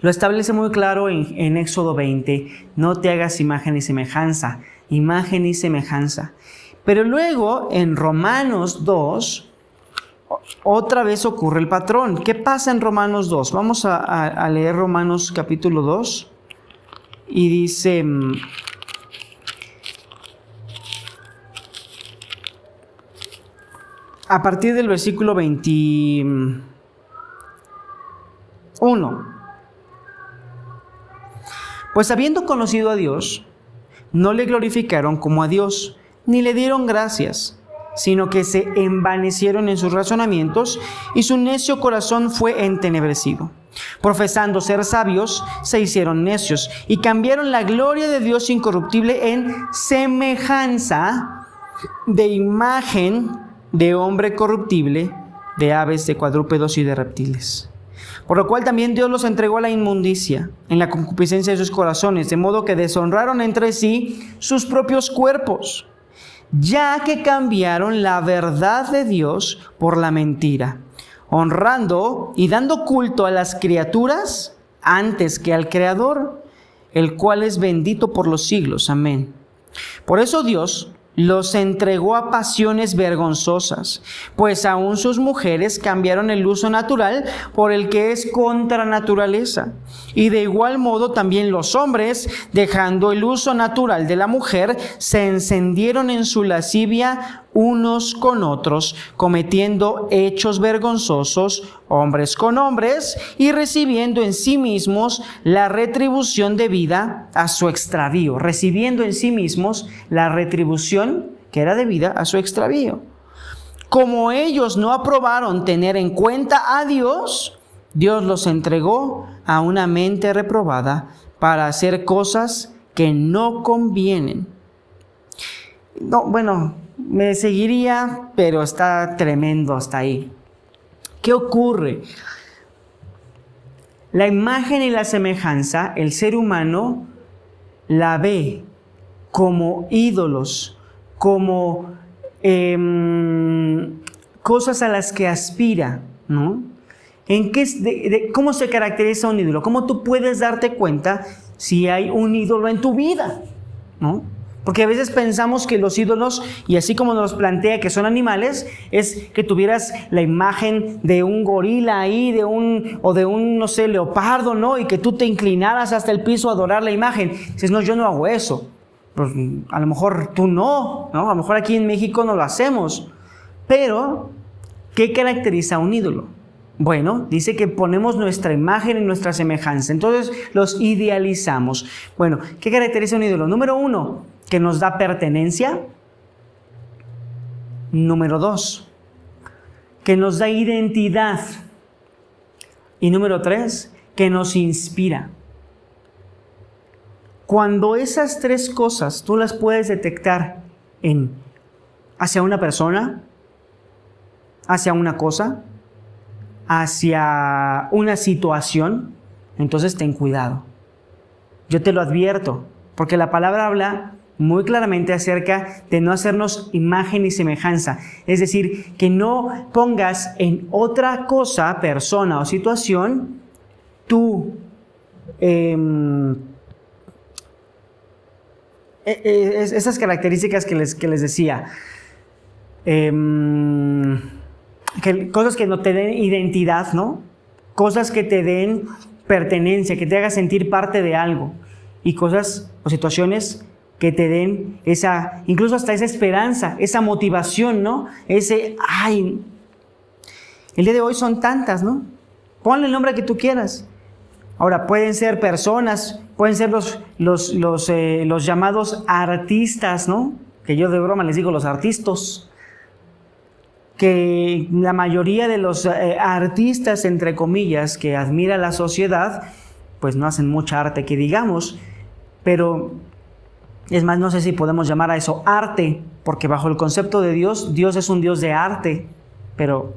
Lo establece muy claro en Éxodo 20. No te hagas imagen y semejanza. Imagen y semejanza. Pero luego en Romanos 2, otra vez ocurre el patrón. ¿Qué pasa en Romanos 2? Vamos a leer Romanos capítulo 2. Y dice: a partir del versículo 21. Pues habiendo conocido a Dios, no le glorificaron como a Dios, ni le dieron gracias, sino que se envanecieron en sus razonamientos y su necio corazón fue entenebrecido. Profesando ser sabios, se hicieron necios y cambiaron la gloria de Dios incorruptible en semejanza de imagen de hombre corruptible, de aves, de cuadrúpedos y de reptiles. Por lo cual también Dios los entregó a la inmundicia en la concupiscencia de sus corazones, de modo que deshonraron entre sí sus propios cuerpos, ya que cambiaron la verdad de Dios por la mentira, honrando y dando culto a las criaturas antes que al Creador, el cual es bendito por los siglos. Amén. Por eso Dios los entregó a pasiones vergonzosas, pues aún sus mujeres cambiaron el uso natural por el que es contra naturaleza. Y de igual modo también los hombres, dejando el uso natural de la mujer, se encendieron en su lascivia unos con otros, cometiendo hechos vergonzosos, hombres con hombres, y recibiendo en sí mismos la retribución debida a su extravío. Recibiendo en sí mismos la retribución que era debida a su extravío. Como ellos no aprobaron tener en cuenta a Dios, Dios los entregó a una mente reprobada para hacer cosas que no convienen. No, bueno, me seguiría, pero está tremendo hasta ahí. ¿Qué ocurre? La imagen y la semejanza, el ser humano la ve como ídolos, como cosas a las que aspira, ¿no? ¿Cómo se caracteriza un ídolo? ¿Cómo tú puedes darte cuenta si hay un ídolo en tu vida, ¿no? Porque a veces pensamos que los ídolos, y así como nos plantea que son animales, es que tuvieras la imagen de un gorila ahí, de un, no sé, leopardo, ¿no? Y que tú te inclinaras hasta el piso a adorar la imagen. Dices, no, yo no hago eso. Pues a lo mejor tú no, ¿no? A lo mejor aquí en México no lo hacemos. Pero, ¿qué caracteriza a un ídolo? Bueno, dice que ponemos nuestra imagen y nuestra semejanza. Entonces los idealizamos. Bueno, ¿qué caracteriza a un ídolo? Número 1, que nos da pertenencia. Número 2, que nos da identidad. Y número 3, que nos inspira. Cuando esas tres cosas tú las puedes detectar hacia una persona, hacia una cosa, hacia una situación, entonces ten cuidado. Yo te lo advierto, porque la palabra habla muy claramente acerca de no hacernos imagen y semejanza. Es decir, que no pongas en otra cosa, persona o situación, esas características que les decía. Cosas que no te den identidad, ¿no? Cosas que te den pertenencia, que te hagan sentir parte de algo. Y cosas o situaciones que te den incluso hasta esa esperanza, esa motivación, ¿no? El día de hoy son tantas, ¿no? Ponle el nombre que tú quieras. Ahora, pueden ser personas, pueden ser los llamados artistas, ¿no? Que yo de broma les digo los artistas. Que la mayoría de los artistas, entre comillas, que admira la sociedad, pues no hacen mucha arte que digamos, pero es más, no sé si podemos llamar a eso arte, porque bajo el concepto de Dios, Dios es un Dios de arte, pero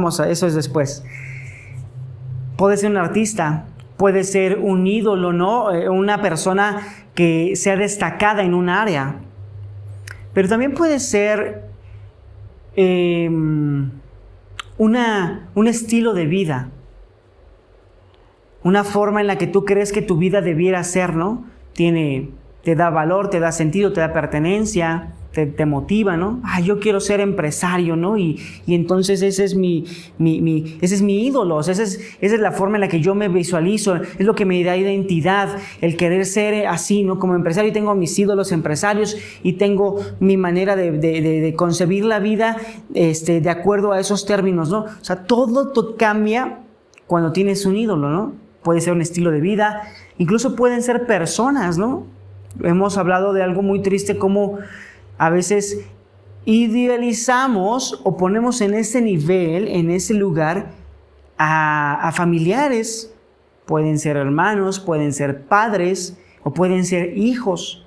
eso es después. Puede ser un artista, puede ser un ídolo, ¿no? Una persona que sea destacada en un área, pero también puede ser un estilo de vida, una forma en la que tú crees que tu vida debiera ser, ¿no? Te da valor, te da sentido, te da pertenencia, te motiva, ¿no? Yo quiero ser empresario, ¿no? Y entonces ese es mi ídolo, esa es la forma en la que yo me visualizo, es lo que me da identidad, el querer ser así, ¿no? Como empresario, tengo mis ídolos empresarios y tengo mi manera de concebir la vida de acuerdo a esos términos, ¿no? O sea, todo cambia cuando tienes un ídolo, ¿no? Puede ser un estilo de vida, incluso pueden ser personas, ¿no? Hemos hablado de algo muy triste como a veces idealizamos o ponemos en ese nivel, en ese lugar, a familiares. Pueden ser hermanos, pueden ser padres o pueden ser hijos,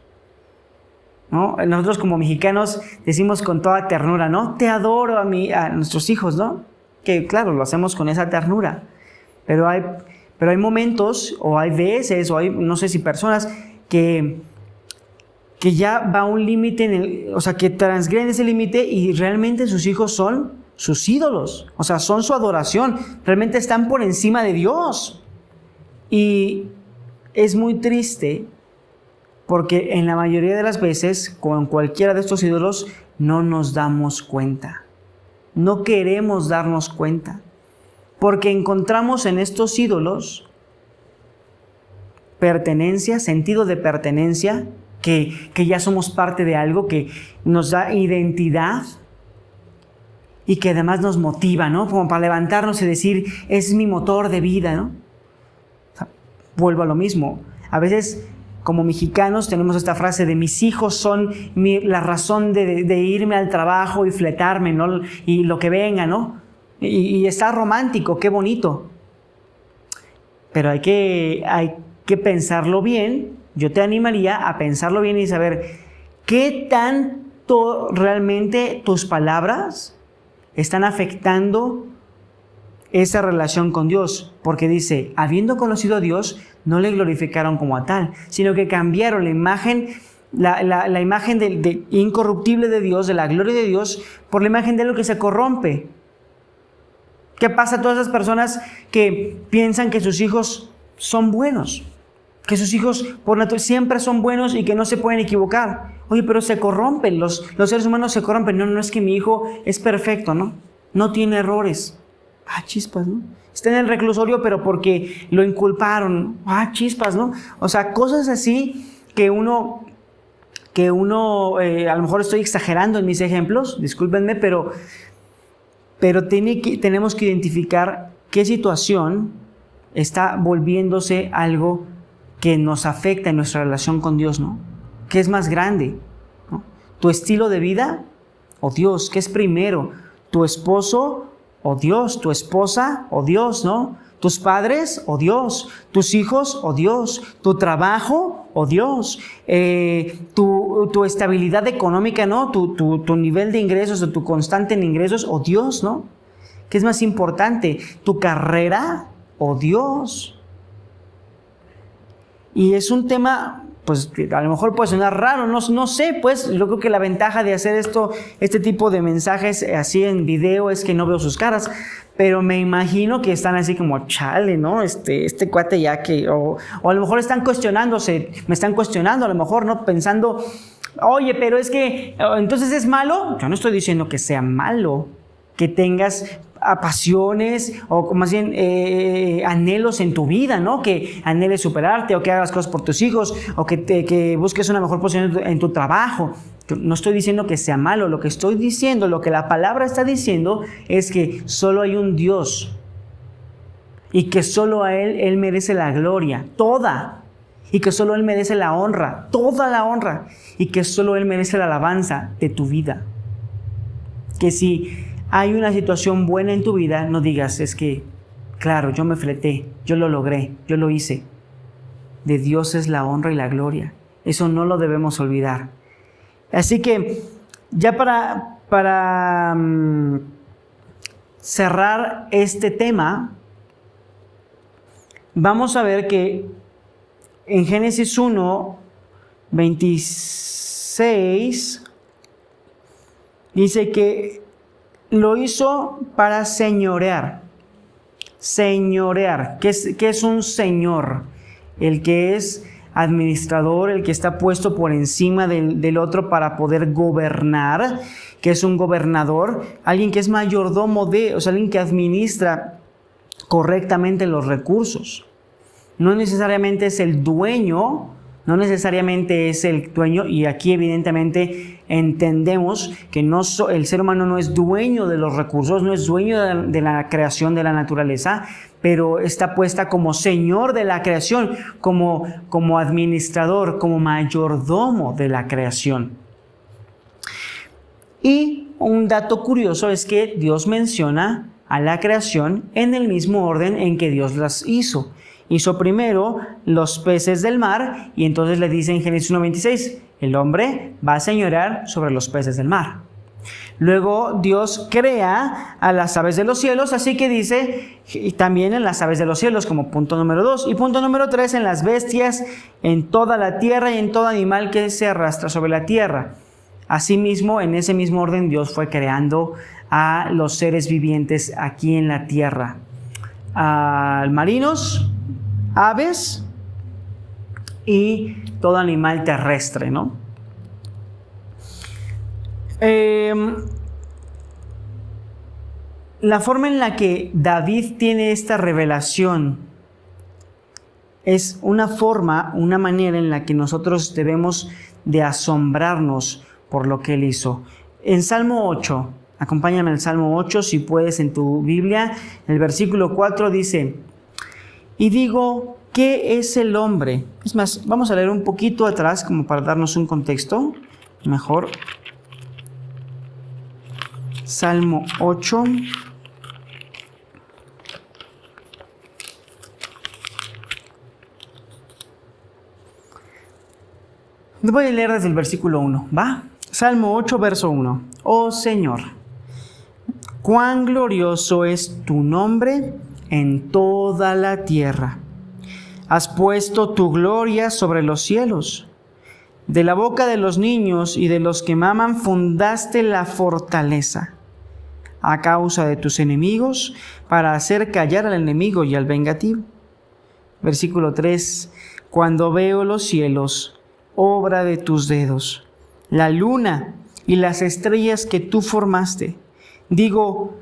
¿no? Nosotros como mexicanos decimos con toda ternura, ¿no? Te adoro a nuestros hijos, ¿no? Que claro, lo hacemos con esa ternura. Pero hay momentos, o hay veces, o hay, no sé si personas, que ya va a un límite, o sea, que transgreden ese límite y realmente sus hijos son sus ídolos. O sea, son su adoración. Realmente están por encima de Dios. Y es muy triste porque en la mayoría de las veces, con cualquiera de estos ídolos, no nos damos cuenta. No queremos darnos cuenta. Porque encontramos en estos ídolos pertenencia, sentido de pertenencia, que ya somos parte de algo, que nos da identidad y que además nos motiva, ¿no? Como para levantarnos y decir, es mi motor de vida, ¿no? O sea, vuelvo a lo mismo. A veces, como mexicanos, tenemos esta frase de mis hijos son la razón de irme al trabajo y fletarme, ¿no? Y lo que venga, ¿no? Y está romántico, qué bonito. Pero hay que pensarlo bien. Yo te animaría a pensarlo bien y saber qué tanto realmente tus palabras están afectando esa relación con Dios. Porque dice, habiendo conocido a Dios, no le glorificaron como a tal, sino que cambiaron la imagen, la imagen de incorruptible de Dios, de la gloria de Dios, por la imagen de lo que se corrompe. ¿Qué pasa a todas esas personas que piensan que sus hijos son buenos? Que sus hijos por naturaleza siempre son buenos y que no se pueden equivocar. Oye, pero se corrompen, los seres humanos se corrompen. No es que mi hijo es perfecto, ¿no? No tiene errores. Chispas, ¿no? Está en el reclusorio, pero porque lo inculparon. Chispas, ¿no? O sea, cosas así que uno a lo mejor estoy exagerando en mis ejemplos, discúlpenme, pero tenemos que identificar qué situación está volviéndose algo que nos afecta en nuestra relación con Dios, ¿no? ¿Qué es más grande? ¿No? ¿Tu estilo de vida o Dios? ¿Qué es primero? ¿Tu esposo o Dios? ¿Tu esposa o Dios? ¿No? ¿Tus padres o Dios? ¿Tus hijos o Dios? ¿Tu trabajo o Dios? ¿Tu estabilidad económica, ¿no? ¿Tu nivel de ingresos o tu constante en ingresos o Dios, ¿no? ¿Qué es más importante? ¿Tu carrera o Dios? Y es un tema, pues, que a lo mejor puede sonar raro, no sé, pues, yo creo que la ventaja de hacer este tipo de mensajes así en video es que no veo sus caras, pero me imagino que están así como, chale, ¿no? Este cuate ya que, o a lo mejor están cuestionándose, me están cuestionando a lo mejor, ¿no? Pensando, oye, pero es que, entonces es malo. Yo no estoy diciendo que sea malo que tengas pasiones o más bien anhelos en tu vida, ¿no? Que anheles superarte o que hagas cosas por tus hijos o que busques una mejor posición en tu trabajo. Yo no estoy diciendo que sea malo. Lo que estoy diciendo, lo que la palabra está diciendo es que solo hay un Dios y que solo a Él merece la gloria, toda, y que solo Él merece la honra, toda la honra, y que solo Él merece la alabanza de tu vida. Que si hay una situación buena en tu vida, no digas, es que, claro, yo me fleté, yo lo logré, yo lo hice. De Dios es la honra y la gloria. Eso no lo debemos olvidar. Así que, ya para cerrar este tema, vamos a ver que en Génesis 1, 26, dice que lo hizo para señorear. Señorear. ¿Qué es un señor? El que es administrador, el que está puesto por encima del otro para poder gobernar, que es un gobernador, alguien que es mayordomo o sea, alguien que administra correctamente los recursos. No necesariamente es el dueño, y aquí evidentemente entendemos que el ser humano no es dueño de los recursos, no es dueño de la creación de la naturaleza, pero está puesta como señor de la creación, como administrador, como mayordomo de la creación. Y un dato curioso es que Dios menciona a la creación en el mismo orden en que Dios las hizo. Hizo primero los peces del mar y entonces le dice en Génesis 1:26, el hombre va a señorear sobre los peces del mar. Luego Dios crea a las aves de los cielos, así que dice, y también en las aves de los cielos como punto número 2. Y punto número 3, en las bestias, en toda la tierra y en todo animal que se arrastra sobre la tierra. Asimismo, en ese mismo orden, Dios fue creando a los seres vivientes aquí en la tierra. Marinos, aves y todo animal terrestre, ¿no? La forma en la que David tiene esta revelación es una manera en la que nosotros debemos de asombrarnos por lo que él hizo. En Salmo 8, acompáñame al Salmo 8 si puedes en tu Biblia, el versículo 4 dice, y digo, ¿qué es el hombre? Es más, vamos a leer un poquito atrás como para darnos un contexto mejor. Salmo 8. Voy a leer desde el versículo 1, ¿va? Salmo 8, verso 1. Oh Señor, cuán glorioso es tu nombre en toda la tierra. Has puesto tu gloria sobre los cielos. De la boca de los niños y de los que maman fundaste la fortaleza. A causa de tus enemigos, para hacer callar al enemigo y al vengativo. Versículo 3. Cuando veo los cielos, obra de tus dedos, la luna y las estrellas que tú formaste, digo,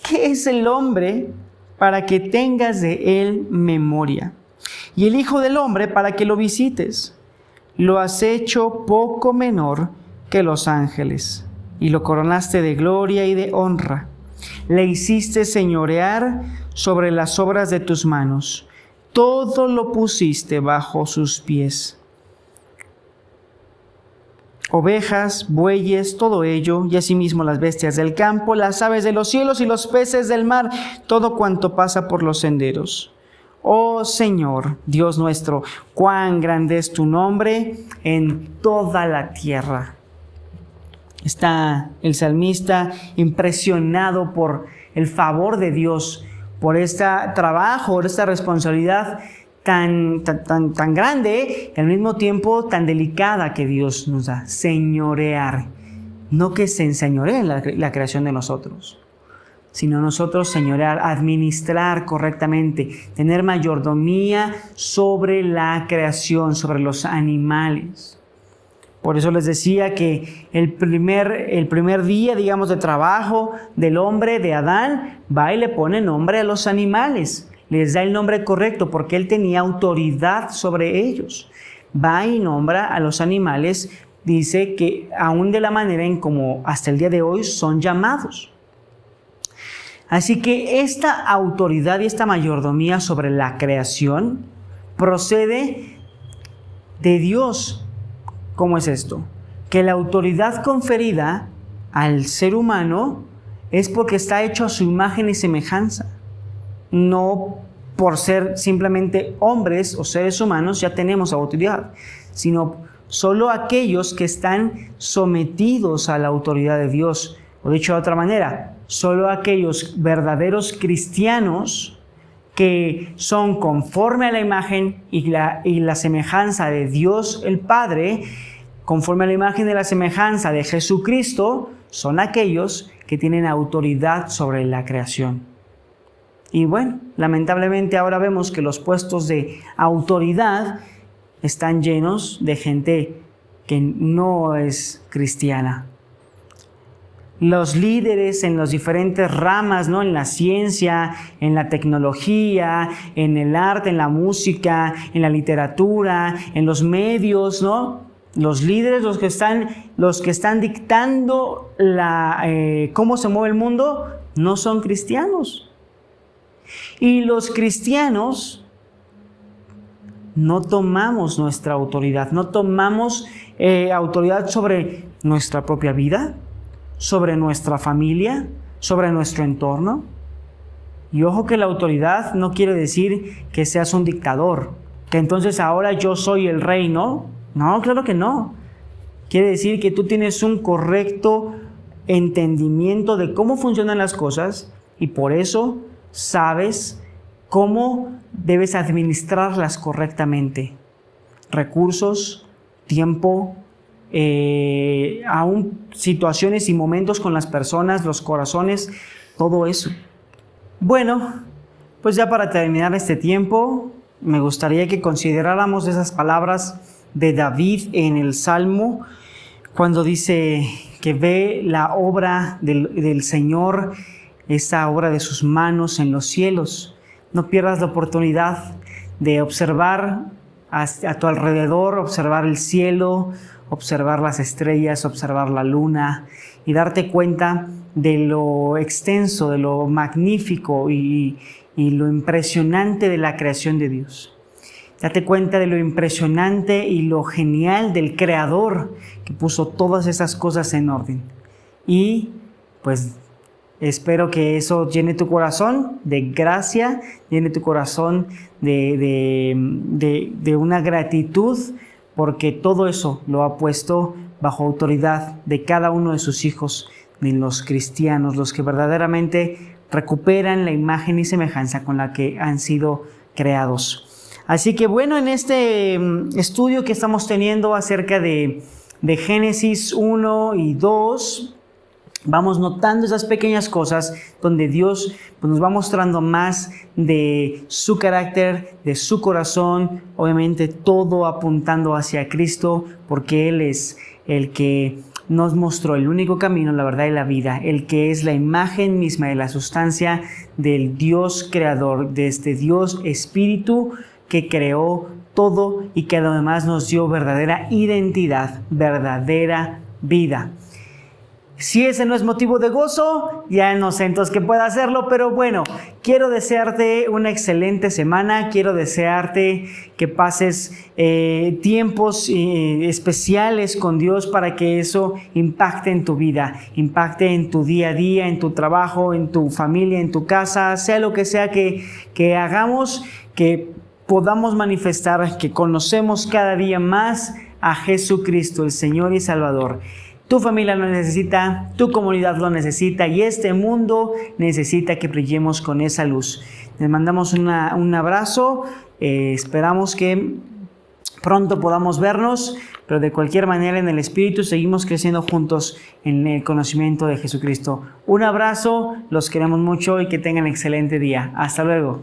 ¿qué es el hombre para que tengas de él memoria? Y el Hijo del Hombre para que lo visites. Lo has hecho poco menor que los ángeles, y lo coronaste de gloria y de honra. Le hiciste señorear sobre las obras de tus manos. Todo lo pusiste bajo sus pies. Ovejas, bueyes, todo ello, y asimismo las bestias del campo, las aves de los cielos y los peces del mar, todo cuanto pasa por los senderos. Oh Señor, Dios nuestro, cuán grande es tu nombre en toda la tierra. Está el salmista impresionado por el favor de Dios, por este trabajo, por esta responsabilidad tan grande y al mismo tiempo tan delicada que Dios nos da. Señorear, no que se enseñoree la creación de nosotros, sino nosotros señorear, administrar correctamente, tener mayordomía sobre la creación, sobre los animales. Por eso les decía que el primer día, digamos, de trabajo del hombre, de Adán, va y le pone nombre a los animales. Les da el nombre correcto porque él tenía autoridad sobre ellos. Va y nombra a los animales, dice que aún de la manera en como hasta el día de hoy son llamados. Así que esta autoridad y esta mayordomía sobre la creación procede de Dios. ¿Cómo es esto? Que la autoridad conferida al ser humano es porque está hecho a su imagen y semejanza. No por ser simplemente hombres o seres humanos ya tenemos autoridad, sino solo aquellos que están sometidos a la autoridad de Dios. O dicho de otra manera, solo aquellos verdaderos cristianos que son conforme a la imagen y la semejanza de Dios el Padre, conforme a la imagen y la semejanza de Jesucristo, son aquellos que tienen autoridad sobre la creación. Y bueno, lamentablemente ahora vemos que los puestos de autoridad están llenos de gente que no es cristiana. Los líderes en las diferentes ramas, ¿no? En la ciencia, en la tecnología, en el arte, en la música, en la literatura, en los medios, ¿no? Los líderes, los que están dictando cómo se mueve el mundo, no son cristianos. Y los cristianos no tomamos nuestra autoridad, no tomamos autoridad sobre nuestra propia vida, sobre nuestra familia, sobre nuestro entorno. Y ojo que la autoridad no quiere decir que seas un dictador, que entonces ahora yo soy el rey, ¿no? No, claro que no. Quiere decir que tú tienes un correcto entendimiento de cómo funcionan las cosas y por eso sabes cómo debes administrarlas correctamente. Recursos, tiempo, aún situaciones y momentos con las personas, los corazones, todo eso. Bueno, pues ya para terminar este tiempo, me gustaría que consideráramos esas palabras de David en el Salmo, cuando dice que ve la obra del Señor, esa obra de sus manos en los cielos. No pierdas la oportunidad de observar a tu alrededor, observar el cielo, observar las estrellas, observar la luna y darte cuenta de lo extenso, de lo magnífico y lo impresionante de la creación de Dios. Date cuenta de lo impresionante y lo genial del Creador que puso todas esas cosas en orden. Y pues espero que eso llene tu corazón de gracia, llene tu corazón de una gratitud, porque todo eso lo ha puesto bajo autoridad de cada uno de sus hijos, de los cristianos, los que verdaderamente recuperan la imagen y semejanza con la que han sido creados. Así que bueno, en este estudio que estamos teniendo acerca de Génesis 1 y 2, vamos notando esas pequeñas cosas donde Dios pues, nos va mostrando más de su carácter, de su corazón, obviamente todo apuntando hacia Cristo, porque Él es el que nos mostró el único camino, la verdad y la vida, el que es la imagen misma de la sustancia del Dios creador, de este Dios Espíritu que creó todo y que además nos dio verdadera identidad, verdadera vida. Si ese no es motivo de gozo, ya no sé entonces qué pueda hacerlo, pero bueno, quiero desearte una excelente semana, quiero desearte que pases tiempos especiales con Dios para que eso impacte en tu vida, impacte en tu día a día, en tu trabajo, en tu familia, en tu casa, sea lo que sea que hagamos, que podamos manifestar que conocemos cada día más a Jesucristo, el Señor y Salvador. Tu familia lo necesita, tu comunidad lo necesita y este mundo necesita que brillemos con esa luz. Les mandamos un abrazo, esperamos que pronto podamos vernos, pero de cualquier manera en el Espíritu seguimos creciendo juntos en el conocimiento de Jesucristo. Un abrazo, los queremos mucho y que tengan excelente día. Hasta luego.